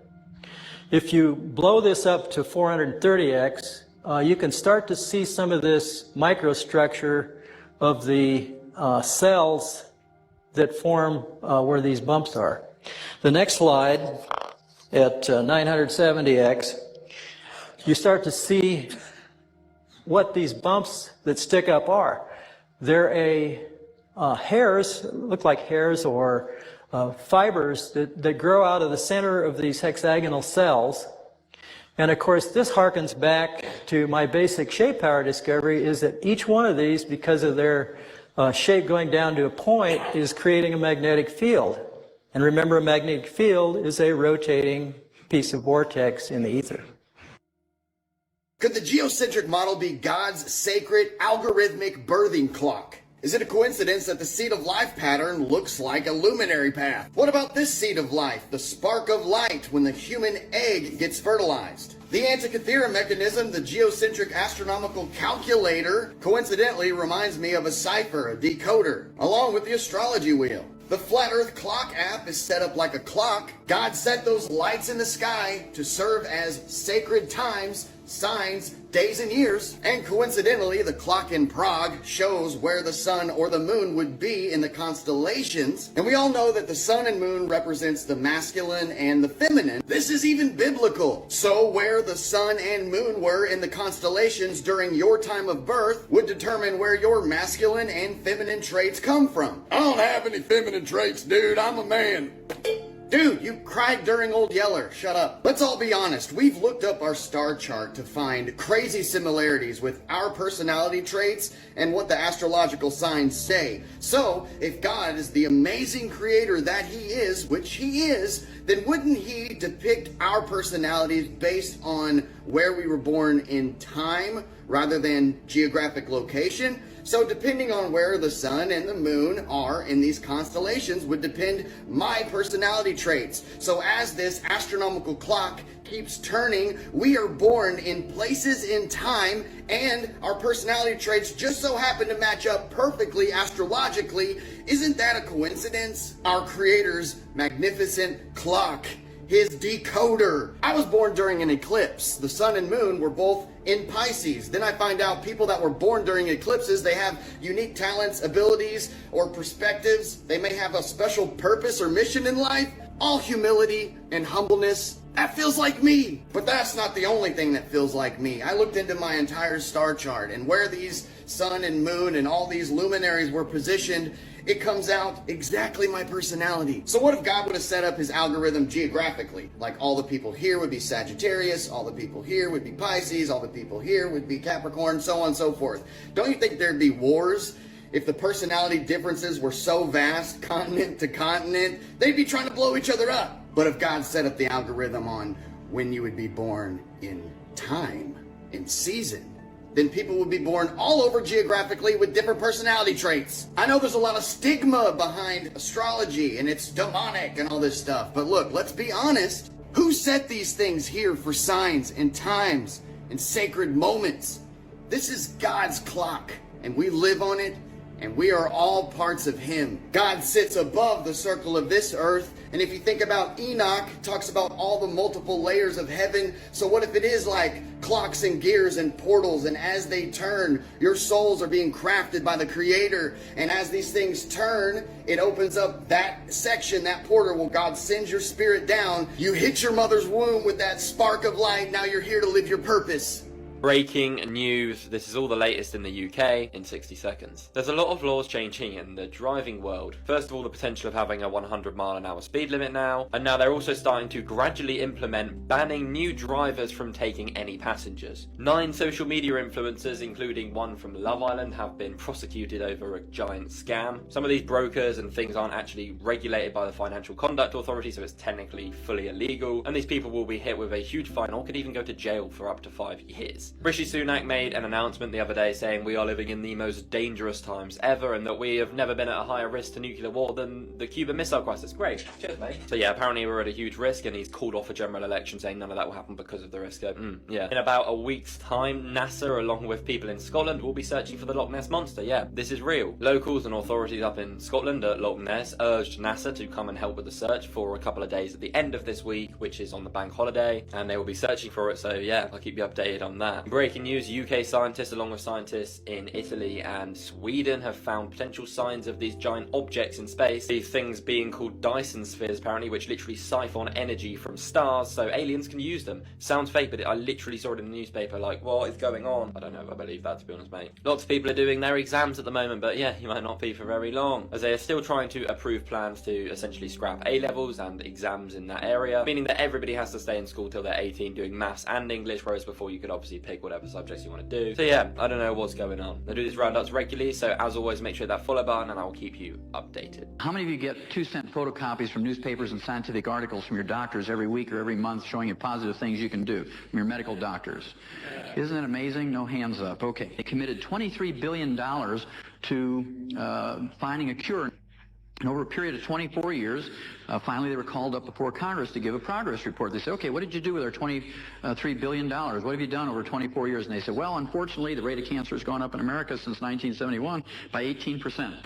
If you blow this up to 430x, you can start to see some of this microstructure of the cells that form where these bumps are. The next slide at 970x, you start to see what these bumps that stick up are. They're hairs, look like hairs or fibers that grow out of the center of these hexagonal cells. And of course, this harkens back to my basic shape power discovery, is that each one of these, because of their shape going down to a point, is creating a magnetic field. And remember, a magnetic field is a rotating piece of vortex in the ether. Could the geocentric model be God's sacred algorithmic birthing clock? Is it a coincidence that the seed of life pattern looks like a luminary path? What about this seed of life, the spark of light when the human egg gets fertilized? The Antikythera mechanism, the geocentric astronomical calculator, coincidentally reminds me of a cipher, a decoder, along with the astrology wheel. The Flat Earth Clock app is set up like a clock. God set those lights in the sky to serve as sacred times, signs, days, and years. And coincidentally, the clock in Prague shows where the sun or the moon would be in the constellations. And we all know that the sun and moon represents the masculine and the feminine. This is even biblical. So where the sun and moon were in the constellations during your time of birth would determine where your masculine and feminine traits come from. I don't have any feminine traits, dude. I'm a man. Dude, you cried during Old Yeller. Shut up. Let's all be honest. We've looked up our star chart to find crazy similarities with our personality traits and what the astrological signs say. So, if God is the amazing creator that he is, which he is, then wouldn't he depict our personalities based on where we were born in time rather than geographic location? So depending on where the sun and the moon are in these constellations would depend my personality traits. So as this astronomical clock keeps turning, we are born in places in time, and our personality traits just so happen to match up perfectly astrologically. Isn't that a coincidence? Our creator's magnificent clock, his decoder. I was born during an eclipse. The sun and moon were both in Pisces. Then I find out people that were born during eclipses, they have unique talents, abilities, or perspectives. They may have a special purpose or mission in life. All humility and humbleness. That feels like me. But that's not the only thing that feels like me. I looked into my entire star chart, and where these sun and moon and all these luminaries were positioned, it comes out exactly my personality. So what if God would have set up his algorithm geographically? Like all the people here would be Sagittarius, all the people here would be Pisces, all the people here would be Capricorn, so on and so forth. Don't you think there'd be wars? If the personality differences were so vast, continent to continent, they'd be trying to blow each other up. But if God set up the algorithm on when you would be born in time, in season, then people would be born all over geographically with different personality traits. I know there's a lot of stigma behind astrology and it's demonic and all this stuff, but look, let's be honest. Who set these things here for signs and times and sacred moments? This is God's clock, and we live on it, and we are all parts of him. God sits above the circle of this earth, and if you think about Enoch, it talks about all the multiple layers of heaven. So what if it is like clocks and gears and portals, and as they turn, your souls are being crafted by the Creator, and as these things turn, it opens up that section, that portal where God sends your spirit down. You hit your mother's womb with that spark of light. Now you're here to live your purpose. Breaking news, this is all the latest in the UK in 60 seconds. There's a lot of laws changing in the driving world. First of all, the potential of having a 100-mile-an-hour speed limit now, and now they're also starting to gradually implement banning new drivers from taking any passengers. 9 social media influencers, including one from Love Island, have been prosecuted over a giant scam. Some of these brokers and things aren't actually regulated by the Financial Conduct Authority, so it's technically fully illegal, and these people will be hit with a huge fine or could even go to jail for up to 5 years. Rishi Sunak made an announcement the other day saying we are living in the most dangerous times ever and that we have never been at a higher risk to nuclear war than the Cuban Missile Crisis. Great. Cheers, mate. So yeah, apparently we're at a huge risk, and he's called off a general election saying none of that will happen because of the risk. Yeah. In about a week's time, NASA, along with people in Scotland, will be searching for the Loch Ness Monster. Yeah, this is real. Locals and authorities up in Scotland at Loch Ness urged NASA to come and help with the search for a couple of days at the end of this week, which is on the bank holiday, and they will be searching for it. So yeah, I'll keep you updated on that. that. Breaking news, UK scientists along with scientists in Italy and Sweden have found potential signs of these giant objects in space. These things being called Dyson spheres apparently, which literally siphon energy from stars so aliens can use them. Sounds fake, but I literally saw it in the newspaper, like, what is going on? I don't know if I believe that, to be honest, mate. Lots of people are doing their exams at the moment, but yeah, you might not be for very long, as they are still trying to approve plans to essentially scrap A-levels and exams in that area, meaning that everybody has to stay in school till they're 18 doing maths and English, whereas before you could obviously pick whatever subjects you want to do. So yeah, I don't know what's going on. I do these roundups regularly, so as always, make sure that follow button and I will keep you updated. How many of you get 2-cent photocopies from newspapers and scientific articles from your doctors every week or every month showing you positive things you can do from your medical doctors? Isn't it amazing? No hands up. Okay. They committed $23 billion to finding a cure. And over a period of 24 years, finally they were called up before Congress to give a progress report. They said, okay, what did you do with our $23 billion? What have you done over 24 years? And they said, well, unfortunately, the rate of cancer has gone up in America since 1971 by 18%.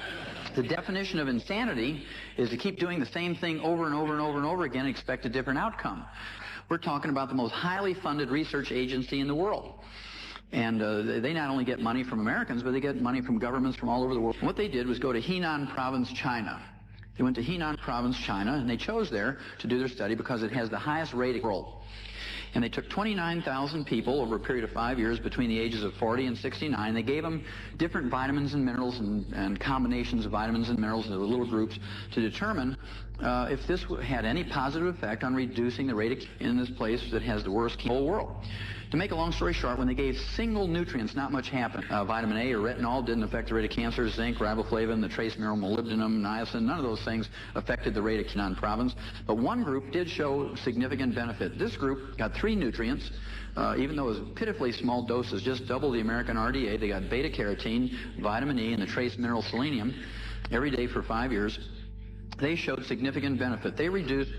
The definition of insanity is to keep doing the same thing over and over and over and over again and expect a different outcome. We're talking about the most highly funded research agency in the world. And they not only get money from Americans, but they get money from governments from all over the world. What they did was go to Henan Province, China. They went to Henan Province, China, and they chose there to do their study because it has the highest rate in the world. And they took 29,000 people over a period of 5 years between the ages of 40 and 69. They gave them different vitamins and minerals and combinations of vitamins and minerals into little groups to determine if this had any positive effect on reducing the rate of in this place that has the worst in the whole world. To make a long story short, when they gave single nutrients, not much happened. Vitamin A or retinol didn't affect the rate of cancer. Zinc, riboflavin, the trace mineral molybdenum, niacin, none of those things affected the rate of Henan Province. But one group did show significant benefit. This group got 3 nutrients, even though it was pitifully small doses, just double the American RDA. They got beta-carotene, vitamin E, and the trace mineral selenium every day for 5 years. They showed significant benefit. They reduced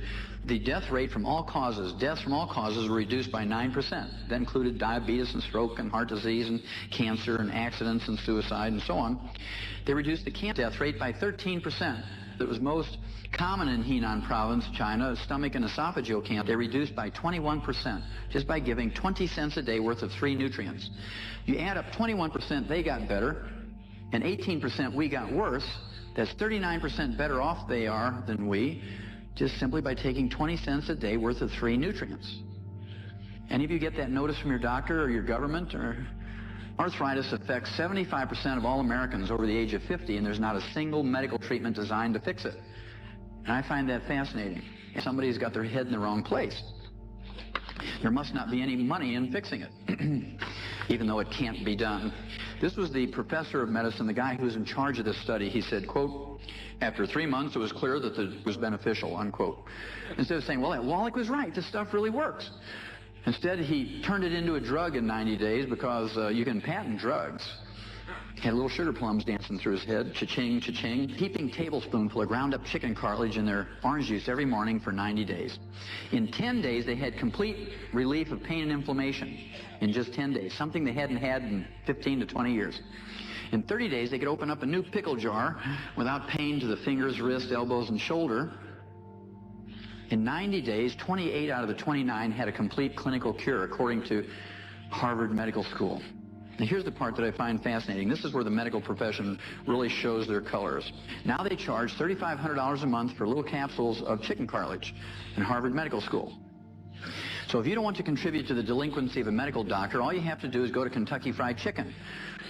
the death rate from all causes. Deaths from all causes were reduced by 9%. That included diabetes and stroke and heart disease and cancer and accidents and suicide and so on. They reduced the cancer death rate by 13%. That was most common in Henan Province, China, stomach and esophageal cancer. They reduced by 21% just by giving 20 cents a day worth of 3 nutrients. You add up 21% they got better and 18% we got worse. That's 39% better off they are than we, just simply by taking 20 cents a day worth of 3 nutrients. Any of you get that notice from your doctor or your government? Or arthritis affects 75% of all Americans over the age of 50, and there's not a single medical treatment designed to fix it. And I find that fascinating. Somebody's got their head in the wrong place. There must not be any money in fixing it, even though it can't be done. This was the professor of medicine, the guy who was in charge of this study. He said, quote, after 3 months, it was clear that it was beneficial, unquote. Instead of saying, well, Wallach was right, this stuff really works. Instead, he turned it into a drug in 90 days because you can patent drugs. Had little sugar plums dancing through his head, cha-ching, cha-ching, heaping tablespoonful of ground up chicken cartilage in their orange juice every morning for 90 days. In 10 days, they had complete relief of pain and inflammation in just 10 days, something they hadn't had in 15 to 20 years. In 30 days, they could open up a new pickle jar without pain to the fingers, wrists, elbows, and shoulder. In 90 days, 28 out of the 29 had a complete clinical cure, according to Harvard Medical School. Now here's the part that I find fascinating. This is where the medical profession really shows their colors. Now they charge $3,500 a month for little capsules of chicken cartilage in Harvard Medical School. So if you don't want to contribute to the delinquency of a medical doctor, all you have to do is go to Kentucky Fried Chicken.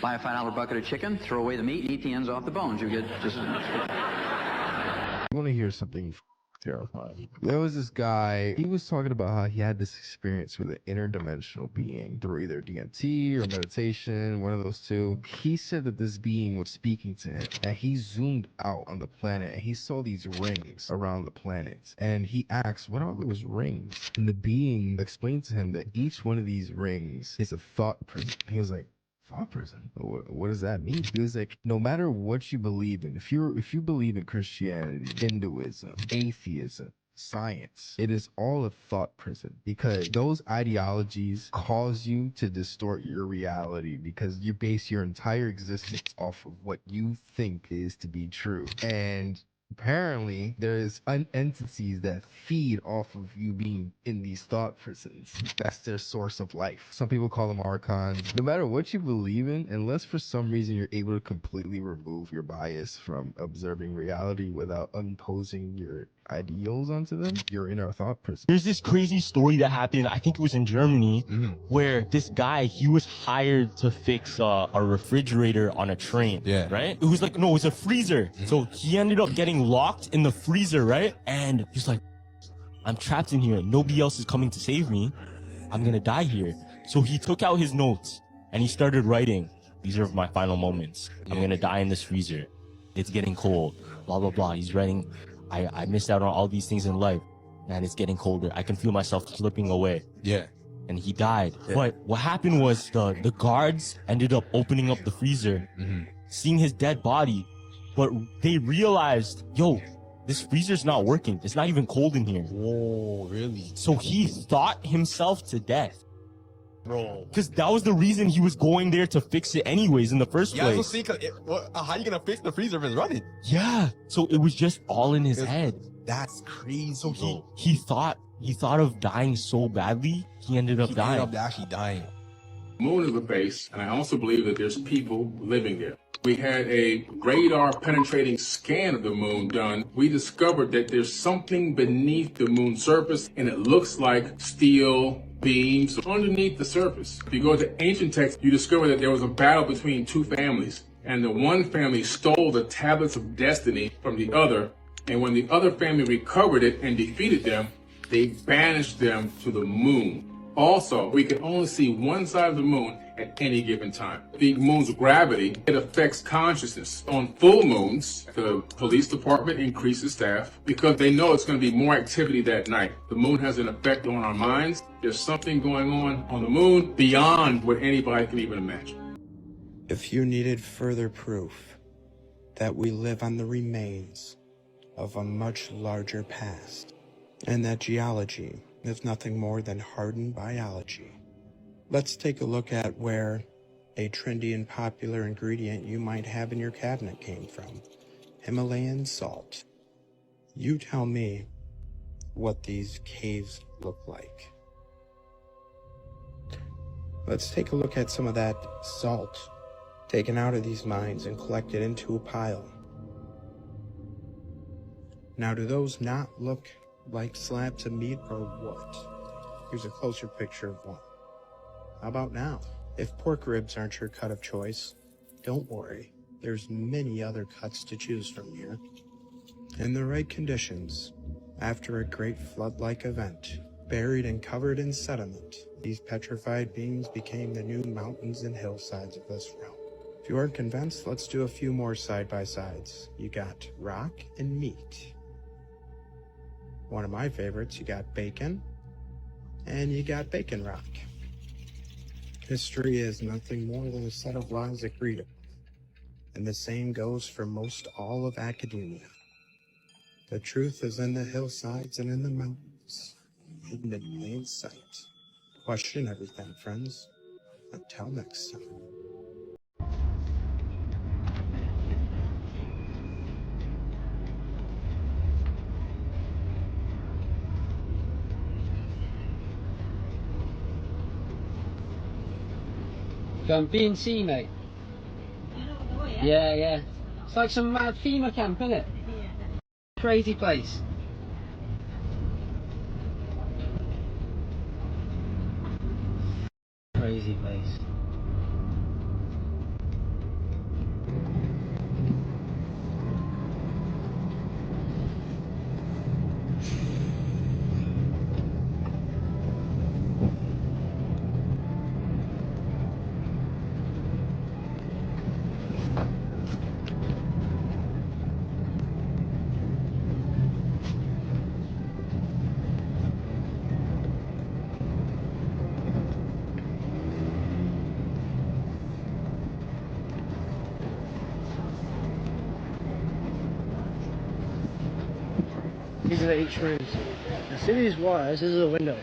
Buy a $5 bucket of chicken, throw away the meat, eat the ends off the bones. You get just... I want to hear something terrifying. There was this guy, he was talking about how he had this experience with an interdimensional being through either DMT or meditation, one of those two. He said that this being was speaking to him, and he zoomed out on the planet and he saw these rings around the planet, and he asked, what are those rings? And the being explained to him that each one of these rings is a thought prison. He was like, thought prison? What does that mean? He was like, no matter what you believe in, if you believe in Christianity, Hinduism, atheism, science, it is all a thought prison, because those ideologies cause you to distort your reality, because you base your entire existence off of what you think is to be true. And Apparently, there's entities that feed off of you being in these thought prisons. That's their source of life. Some people call them archons. No matter what you believe in, unless for some reason you're able to completely remove your bias from observing reality without imposing your ideals onto them, you're in a thought prison. There's this crazy story that happened, I think it was in Germany, where this guy, he was hired to fix a refrigerator on a train, right? It was like, no, it was a freezer. So he ended up getting locked in the freezer, right? And he's like, I'm trapped in here. Nobody else is coming to save me. I'm gonna die here. So he took out his notes and he started writing, these are my final moments. I'm gonna die in this freezer. It's getting cold, blah, blah, blah. He's writing, I missed out on all these things in life, and it's getting colder. I can feel myself slipping away. Yeah. And he died. But what happened was the guards ended up opening up the freezer, seeing his dead body, but they realized, yo, this freezer's not working. It's not even cold in here. Whoa, really? So he thought himself to death. Bro. Because that was the reason he was going there to fix it anyways in the first place. Yeah, so see, how you gonna fix the freezer if it's running? Yeah. So it was just all in his head. That's crazy. So he thought of dying so badly, he ended up dying. He ended up actually dying. Moon is a base, and I also believe that there's people living there. We had a radar penetrating scan of the moon done. We discovered that there's something beneath the moon's surface, and it looks like steel beams underneath the surface. If you go to ancient texts, you discover that there was a battle between two families, and the one family stole the tablets of destiny from the other, and when the other family recovered it and defeated them, they banished them to the moon. Also, we can only see one side of the moon at any given time. The moon's gravity, it affects consciousness. On full moons, the police department increases staff because they know it's going to be more activity that night. The moon has an effect on our minds. There's something going on the moon beyond what anybody can even imagine. If you needed further proof that we live on the remains of a much larger past, and that geology is nothing more than hardened biology, let's take a look at where a trendy and popular ingredient you might have in your cabinet came from. Himalayan salt. You tell me what these caves look like. Let's take a look at some of that salt taken out of these mines and collected into a pile. Now, do those not look like slabs of meat or what? Here's a closer picture of one. How about now? If pork ribs aren't your cut of choice, don't worry. There's many other cuts to choose from here. In the right conditions, after a great flood-like event, buried and covered in sediment, these petrified beings became the new mountains and hillsides of this realm. If you aren't convinced, let's do a few more side-by-sides. You got rock and meat. One of my favorites, you got bacon, and you got bacon rock. History is nothing more than a set of lies agreed upon, and the same goes for most all of academia. The truth is in the hillsides and in the mountains, hidden in plain sight. Question everything, friends. Until next time. Going B&C, mate. Yeah. It's like some mad FEMA camp, isn't it? Crazy place. Crazy place. These are each rooms. Now see these wires, this is a window.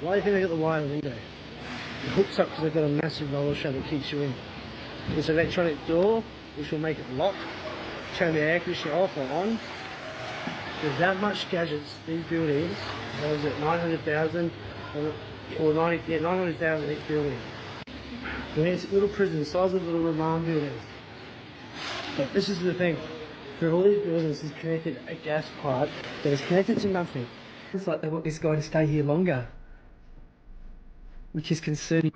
Why do you think they got the wire in the window? It hooks up because they've got a massive roller shutter that keeps you in. This electronic door, which will make it lock, turn the air conditioner off or on, There's that much gadgets, these buildings, that was at 900,000 or 900,000 each building. I mean, it's little prisons, size of little remand buildings. But this is the thing. Through all these buildings is connected a gas pipe that is connected to nothing. It's like they want this guy to stay here longer, which is concerning.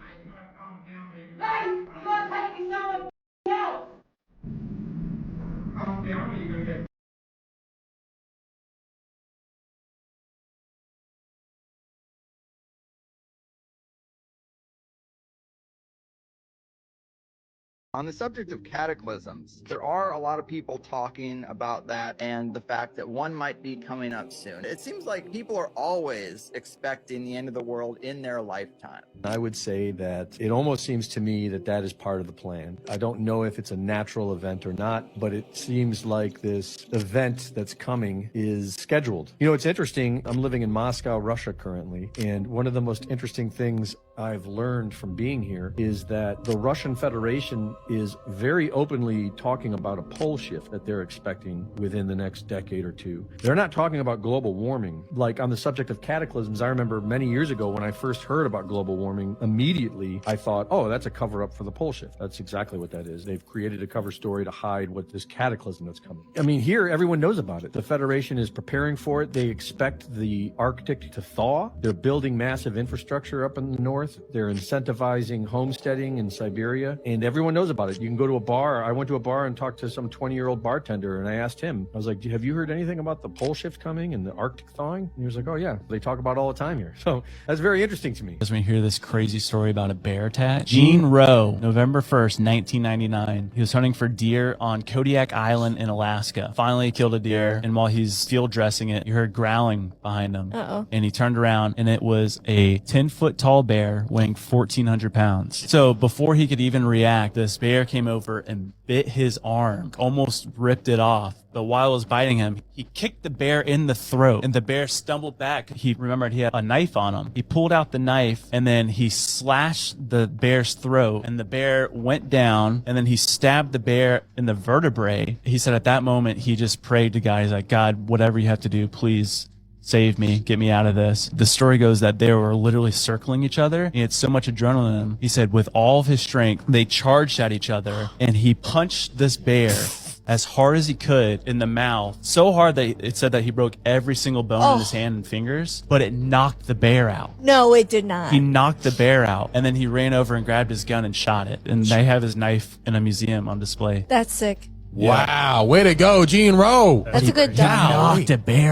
On the subject of cataclysms, there are a lot of people talking about that and the fact that one might be coming up soon. It seems like people are always expecting the end of the world in their lifetime. I would say that it almost seems to me that that is part of the plan. I don't know if it's a natural event or not, but it seems like this event that's coming is scheduled. You know, it's interesting. I'm living in Moscow, Russia currently, and one of the most interesting things I've learned from being here is that the Russian Federation is very openly talking about a pole shift that they're expecting within the next decade or two. They're not talking about global warming. Like on the subject of cataclysms, I remember many years ago when I first heard about global warming, immediately I thought, oh, that's a cover up for the pole shift. That's exactly what that is. They've created a cover story to hide what this cataclysm that's coming. I mean, here, everyone knows about it. The Federation is preparing for it. They expect the Arctic to thaw. They're building massive infrastructure up in the north. They're incentivizing homesteading in Siberia, and everyone knows about it. You can go to a bar. I went to a bar and talked to some 20-year-old bartender, and I asked him, I was like, have you heard anything about the pole shift coming and the Arctic thawing? And he was like, oh yeah, they talk about it all the time here. So that's very interesting to me. As we hear this crazy story about a bear attack. Gene Rowe, November 1st, 1999. He was hunting for deer on Kodiak Island in Alaska. Finally killed a deer, and while he's field dressing it, you heard growling behind him. Uh-oh. And he turned around, and it was a 10-foot tall bear weighing 1,400 pounds. So before he could even react, this bear came over and bit his arm, almost ripped it off. But while it was biting him, he kicked the bear in the throat, and the bear stumbled back. He remembered he had a knife on him. He pulled out the knife, and then he slashed the bear's throat, and the bear went down, and then he stabbed the bear in the vertebrae. He said at that moment, he just prayed to God. He's like, God, whatever you have to do, please save me, get me out of this. The story goes that they were literally circling each other. He had so much adrenaline in him. He said with all of his strength, they charged at each other, and he punched this bear as hard as he could in the mouth. So hard that it said that he broke every single bone in his hand and fingers, but it knocked the bear out. No, it did not. He knocked the bear out, and then he ran over and grabbed his gun and shot it. And they have his knife in a museum on display. That's sick. Wow, way to go, Gene Rowe. That's a good He job. knocked a bear